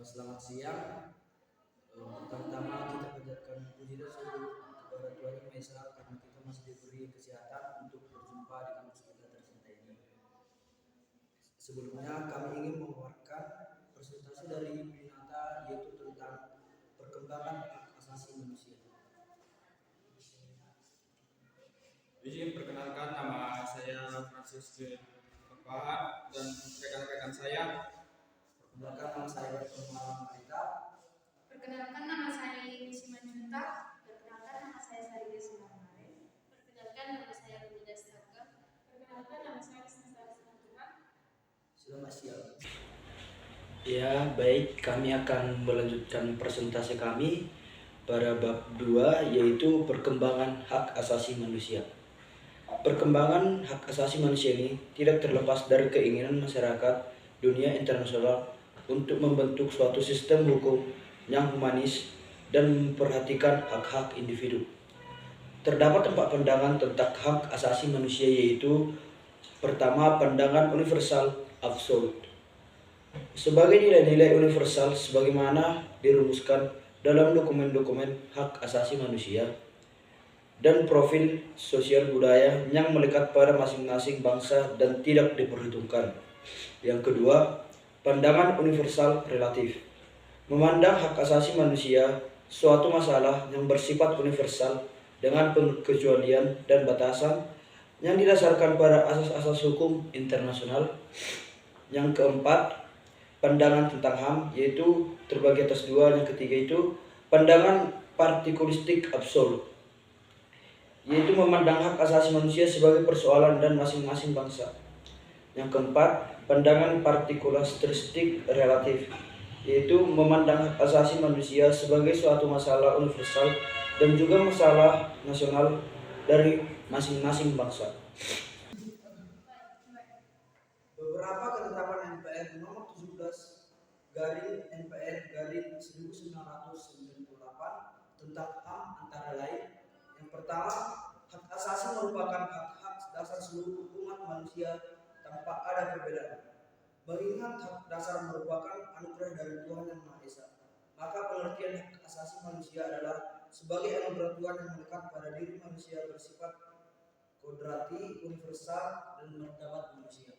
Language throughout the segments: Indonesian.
Selamat siang. Pertama-tama kita panjatkan puji dan syukur kepada Tuhan Yang Maha Esa karena kita masih diberi kesehatan untuk berjumpa di kampus kita tercinta ini. Sebelumnya kami ingin memaparkan presentasi dari Pinata, yaitu tentang perkembangan hak asasi manusia. Izin perkenalkan, nama saya Francis Bapak dan rekan-rekan saya. Perkenalkan, nama saya Permala Marita. Perkenalkan, nama saya Lili Simanjunta. Perkenalkan, nama saya Sarika Simanjunta. Perkenalkan, nama saya Bunda Staka. Perkenalkan, nama saya Sinta Simanjunta. Selamat siang. Ya, baik, kami akan melanjutkan presentasi kami pada bab 2, yaitu perkembangan hak asasi manusia. Perkembangan hak asasi manusia ini tidak terlepas dari keinginan masyarakat dunia internasional untuk membentuk suatu sistem hukum yang humanis dan memperhatikan hak-hak individu. Terdapat 4 pandangan tentang hak asasi manusia, yaitu pertama, pandangan universal absolut. Sebagai nilai-nilai universal sebagaimana dirumuskan dalam dokumen-dokumen hak asasi manusia dan profil sosial budaya yang melekat pada masing-masing bangsa dan tidak diperhitungkan. Yang kedua, pandangan universal relatif. Memandang hak asasi manusia suatu masalah yang bersifat universal dengan pengecualian dan batasan yang didasarkan pada asas-asas hukum internasional. Yang keempat, pandangan tentang HAM, yaitu terbagi atas 2. Yang ketiga itu pandangan partikulistik absolut, yaitu memandang hak asasi manusia sebagai persoalan dan masing-masing bangsa. Yang keempat, pandangan partikulistik relatif, yaitu memandang hak asasi manusia sebagai suatu masalah universal dan juga masalah nasional dari masing-masing bangsa. Beberapa ketetapan MPR nomor 17/MPR/1998 tentang HAM antara lain: yang pertama, hak asasi merupakan hak-hak dasar seluruh umat manusia tanpa ada perbedaan. Mengingat hak dasar merupakan anugerah dari Tuhan Yang Maha Esa, maka pengertian hak asasi manusia adalah sebagai anugerah Tuhan yang melekat pada diri manusia, bersifat kodrati, universal, dan martabat manusia.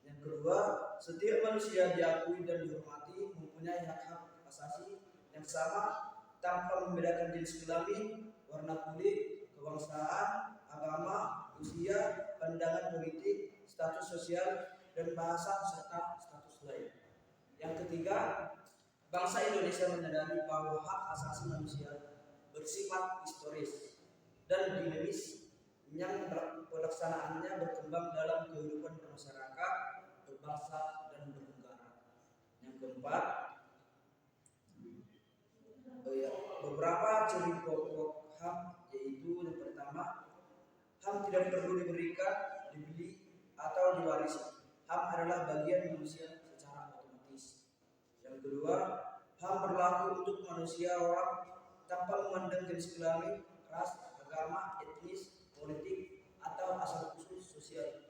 Yang kedua, setiap manusia diakui dan dihormati, mempunyai hak-hak asasi yang sama tanpa membedakan jenis kelamin, warna kulit, kebangsaan, agama, usia, pandangan politik, status sosial, dan bahasa serta status lain. Yang ketiga, bangsa Indonesia menyadari bahwa hak asasi manusia bersifat historis dan dinamis yang pelaksanaannya berkembang dalam kehidupan bermasyarakat, berbangsa, dan bernegara. Yang keempat, beberapa ciri pokok HAM, yaitu yang pertama, HAM tidak perlu diberikan, dibeli, atau diwarisi. HAM adalah bagian manusia secara otomatis. Yang kedua, HAM berlaku untuk manusia orang tanpa memandang jenis kelamin, ras, agama, etnis, politik, atau asal usul sosial.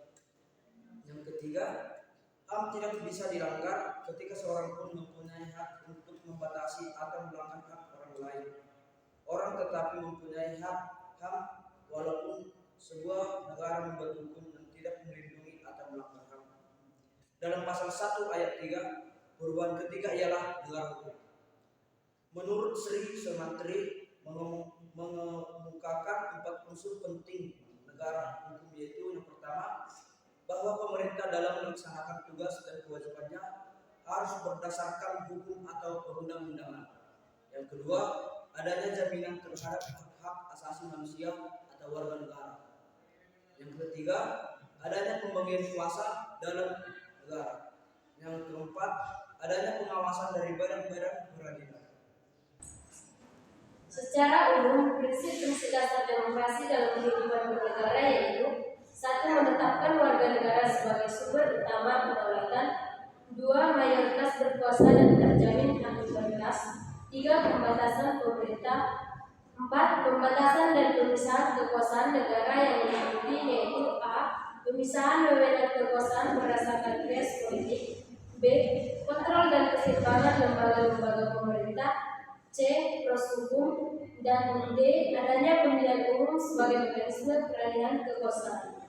Yang ketiga, HAM tidak bisa dilanggar ketika seorang pun mempunyai hak untuk membatasi atau melanggar hak orang lain. Orang tetapi mempunyai hak HAM walaupun sebuah negara membuat hukum yang tidak melindungi atau melanggar HAM. Dalam pasal 1 ayat 3, perubahan ketiga ialah negara hukum. Menurut Sri Semantri mengemukakan 4 unsur penting negara hukum, yaitu yang pertama, bahwa pemerintah dalam melaksanakan tugas dan kewajibannya harus berdasarkan hukum atau perundang-undangan. Yang kedua, adanya jaminan terhadap hak asasi manusia atau warga negara. Yang ketiga, adanya pembagian kuasa dalam negara. Yang keempat, adanya pengawasan dari badan-badan peradilan. Secara umum, prinsip-prinsip dasar demokrasi dalam kehidupan bernegara yaitu: 1. Menetapkan warga negara sebagai sumber utama kedaulatan. 2. Mayoritas berkuasa dan terjamin hak bebas. 3. Pembatasan pemerintah. 4. Pembatasan dan pemisahan kekuasaan negara yang meliputi, yaitu a. Pemisahan wewenang kekuasaan berdasarkan garis politik. B. Kontrol dan keseimbangan keseimbangan lembaga-lembaga pemerintah. C. Proses hukum. Dan D. Adanya pemilihan umum sebagai mekanisme peralihan kekuasaan.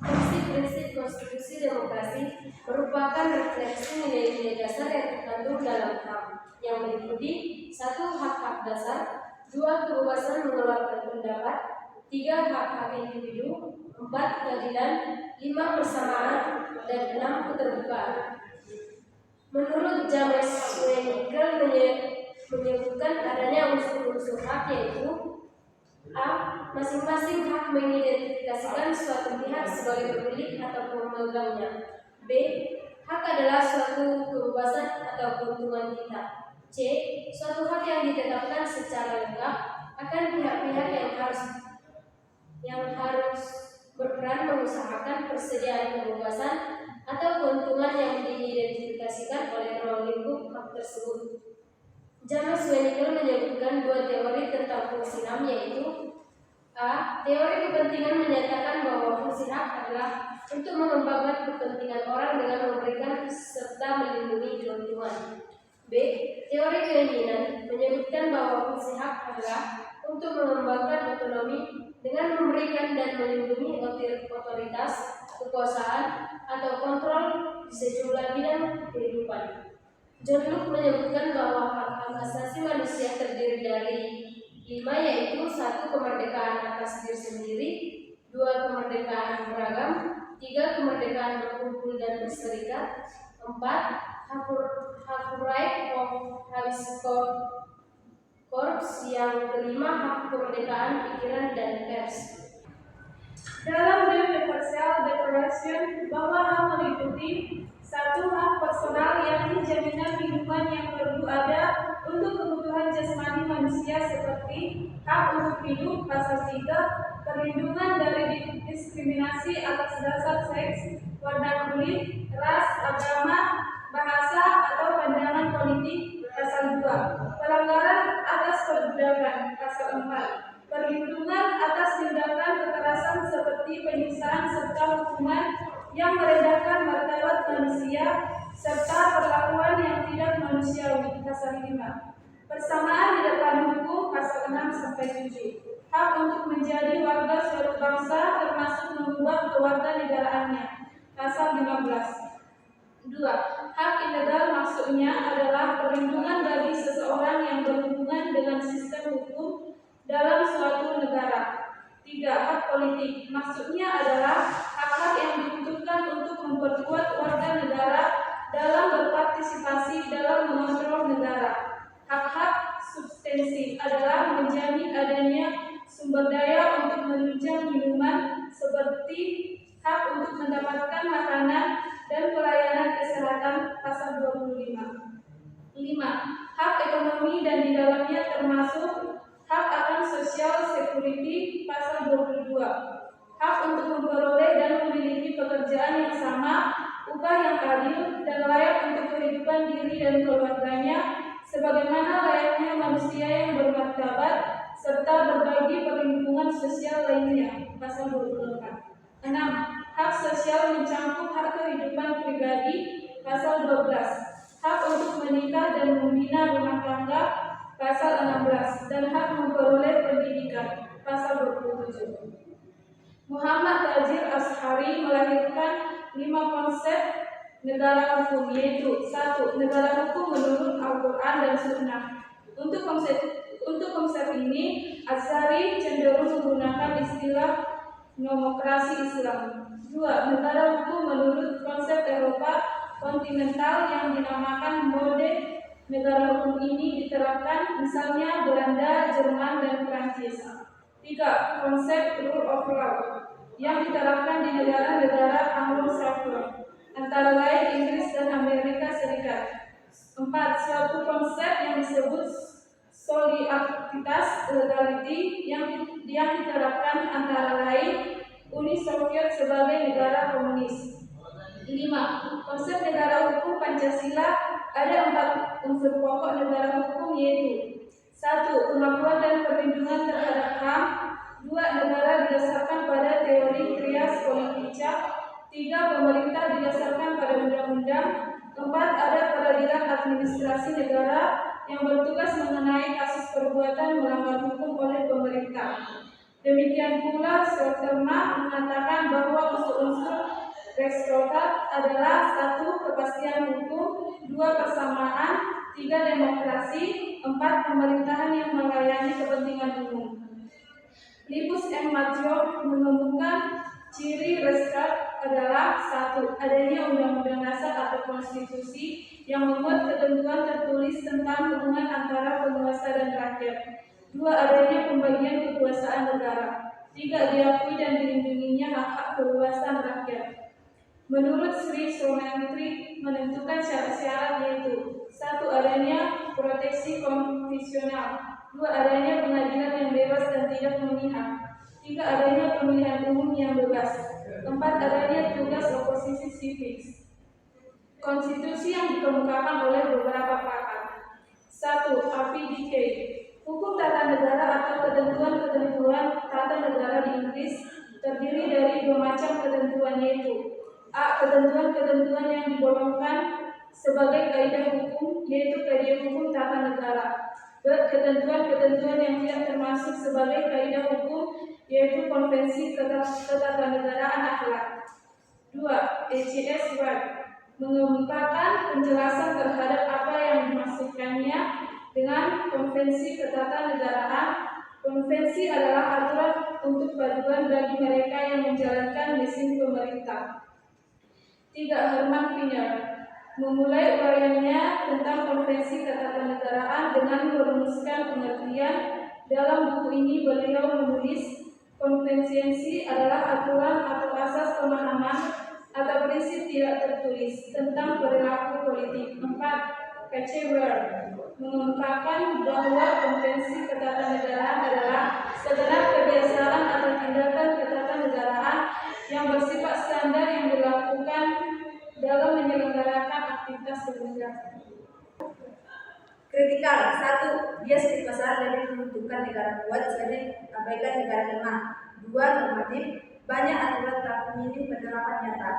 Prinsip-prinsip konstitusi demokrasi merupakan refleksi nilai-nilai dasar yang terkandung dalam HAM yang meliputi 1. Hak-hak dasar, 2. Kebebasan mengeluarkan pendapat, 3. Hak-hak individu, 4. Keadilan, 5. Persamaan, dan 6. Keterbukaan. Menurut James Wennickel menyebutkan adanya unsur-unsur hak yaitu A. Masing-masing hak mengidentifikasikan suatu pihak sebagai pemilik atau pemegangnya. B. Hak adalah suatu kebebasan atau keuntungan kita. C. Suatu hak yang ditetapkan secara lengkap akan pihak-pihak yang harus berperan mengusahakan persediaan kebebasan atau keuntungan yang diidentifikasikan oleh ruang lingkup hak tersebut. James Wennickel menyebutkan 2 teori tentang fungsi HAM yaitu A. Teori kepentingan menyatakan bahwa fungsi hak adalah untuk mengembangkan kepentingan orang dengan memberikan serta melindungi keuntungan. B. Teori keinginan menyebutkan bahwa fungsi hak adalah untuk mengembangkan otonomi dengan memberikan dan melindungi otoritas, kekuasaan, atau kontrol di sejumlah bidang kehidupan. John Locke menyebutkan bahwa hak-hak asasi manusia terdiri dari 5 yaitu 1. Kemerdekaan atas diri sendiri, 2. Kemerdekaan beragam, 3. Kemerdekaan berkumpul dan berserikat, 4. Hak right of habeas corpus, yang kelima hak kemerdekaan pikiran dan pers. Dalam Universal Declaration bahwa HAM meliputi 1. Hak personal yakni jaminan kehidupan yang perlu ada untuk kebutuhan jasmani manusia seperti hak untuk hidup pasal 3, perlindungan dari diskriminasi atas dasar seks, warna kulit, ras, agama, bahasa, atau pandangan politik pasal 2, pelanggaran atas perbudakan pasal 4, perlindungan atas tindakan kekerasan seperti penyiksaan serta hukuman yang merendahkan martabat manusia serta perlakuan yang tidak manusiawi pasal 5. Persamaan di depan hukum pasal 6 sampai 7. Hak untuk menjadi warga suatu bangsa termasuk mengubah kewarganegaraannya pasal 15. 2. Hak ilegal maksudnya adalah perlindungan bagi seseorang yang berhubungan dengan sistem hukum dalam suatu negara. 3. Hak politik maksudnya adalah hak-hak yang dibutuhkan untuk memperkuat warga negara dalam berpartisipasi dalam mengontrol negara. Hak-hak substansi adalah menjamin adanya sumber daya untuk menunjang minuman seperti hak untuk mendapatkan makanan dan pelayanan kesehatan pasal 25. 5. Hak ekonomi dan di dalamnya termasuk hak akan social security pasal 22. Hak untuk memperoleh dan memiliki pekerjaan yang sama, upah yang adil dan layak untuk kehidupan diri dan keluarganya sebagaimana layaknya manusia yang bermartabat serta berbagi perlindungan sosial lainnya pasal 24. 6. Hak sosial mencakup hak kehidupan pribadi pasal 12. Hak untuk menikah dan membina rumah tangga pasal 16 dan hak memperoleh pendidikan pasal 27. Muhammad Tajir Ashari melahirkan 5 konsep negara hukum yaitu 1. Negara hukum menurut Al-Quran dan Sunnah. Untuk konsep ini Ashari cenderung menggunakan istilah demokrasi Islam. 2. Negara hukum menurut konsep Eropa kontinental yang dinamakan mode negara hukum ini diterapkan misalnya Belanda, Jerman, dan Prancis. 3. Konsep rule of law yang diterapkan di negara-negara Anglo-Saxon antara lain Inggris dan Amerika Serikat. 4. Suatu konsep yang disebut solidaritas legality yang diterapkan antara lain Uni Soviet sebagai negara komunis. 5. Konsep negara hukum Pancasila ada 4 unsur pokok negara hukum yaitu 1. Kemampuan dan perlindungan terhadap HAM. 2. Negara didasarkan pada teori trias politica. 3. Pemerintah didasarkan pada undang-undang. 4. Ada peradilan administrasi negara yang bertugas mengenai kasus perbuatan melanggar hukum oleh pemerintah. Demikian pula Soeterma mengatakan bahwa unsur-unsur Rektorat adalah 1. Kepastian hukum, 2. Persamaan, 3. Demokrasi, 4. Pemerintahan yang melayani kepentingan umum. Libus M. Matthew mengemukakan ciri Rektorat adalah 1. Adanya undang-undang dasar atau konstitusi yang memuat ketentuan tertulis tentang hubungan antara penguasa dan rakyat. 2. Adanya pembagian kekuasaan negara. 3. Diakui dan dilindunginya hak-hak kebebasan rakyat. Menurut Sri Somentri menentukan syarat-syarat yaitu 1. Adanya proteksi konstitusional. 2. Adanya pengadilan yang bebas dan tidak memihak. 3. Adanya pemilihan umum yang bebas. 4. Adanya tugas oposisi sivil. Konstitusi yang dikemukakan oleh beberapa pakar. 1. APDK. Hukum tata negara atau ketentuan-ketentuan tata negara di Inggris terdiri dari 2 macam ketentuan yaitu A. Ketentuan-ketentuan yang digolongkan sebagai kaidah hukum yaitu kaidah hukum tata negara. B. Ketentuan-ketentuan yang tidak termasuk sebagai kaidah hukum yaitu konvensi ketatanegaraan akhlak. 2. ECS Right mengemukakan penjelasan terhadap apa yang dimaksudkannya dengan konvensi ketatanegaraan. Konvensi adalah aturan untuk panduan bagi mereka yang menjalankan misi pemerintah. 3. Herman Finner memulai uraiannya tentang konvensi ketatanegaraan dengan merumuskan pengertian. Dalam buku ini beliau menulis konvensi adalah aturan atau asas pemahaman atau prinsip tidak tertulis tentang perilaku politik. 4. Kacewer mengemukakan bahwa konvensi ketatanegaraan adalah segenap kebiasaan atau tindakan ketatanegaraan yang bersifat standar yang dilakukan dalam menyelenggarakan aktivitas bernegara. Kritikal. 1. Bias di pasar dari pembentukan negara kuat saja abaikan negara lemah. 2. Normatif. Banyak aturan tak minim penerapan nyata.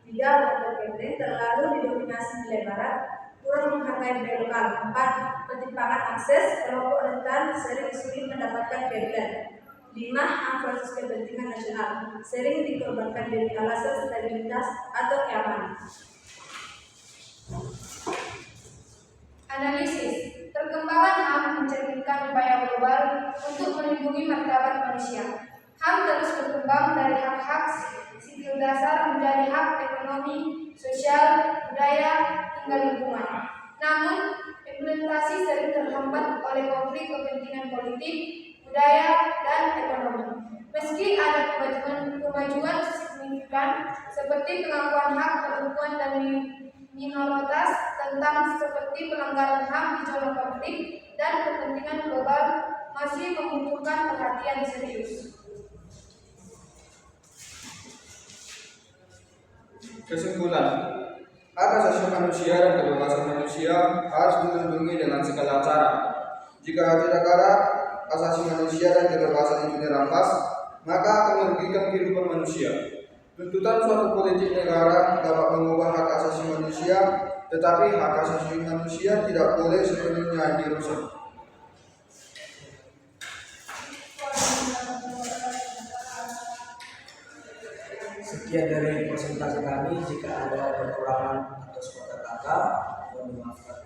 3. Watergate terlalu didominasi nilai barat, kurang menghargai budaya lokal. 4. Ketimpangan akses, kelompok rentan sering sulit mendapatkan keadilan. 5. Hak versus kepentingan nasional, sering dikorbankan demi alasan stabilitas atau keamanan. Analisis. Perkembangan HAM mencerminkan upaya global untuk melindungi martabat manusia. HAM terus berkembang dari hak-hak sipil dasar menjadi hak ekonomi, sosial, budaya, hingga lingkungan. Namun, implementasi sering terhambat oleh konflik kepentingan politik, budaya, dan ekonomi. Meski ada kemajuan signifikan seperti pengakuan hak perempuan dan minoritas tentang seperti pelanggaran HAM di zona konflik dan kepentingan global masih membutuhkan perhatian serius. Kesimpulan, hak asasi manusia dan kebebasan manusia harus dilindungi dengan segala cara. Jika tidak ada asasi manusia dan kebebasan itu dirampas, maka akan merugikan kehidupan manusia. Tuntutan suatu politik negara dapat mengubah hak asasi manusia, tetapi hak asasi manusia tidak boleh sepenuhnya dirusak. Sekian dari presentasi kami. Jika ada kekurangan atau sepatah kata, mohon dimaafkan.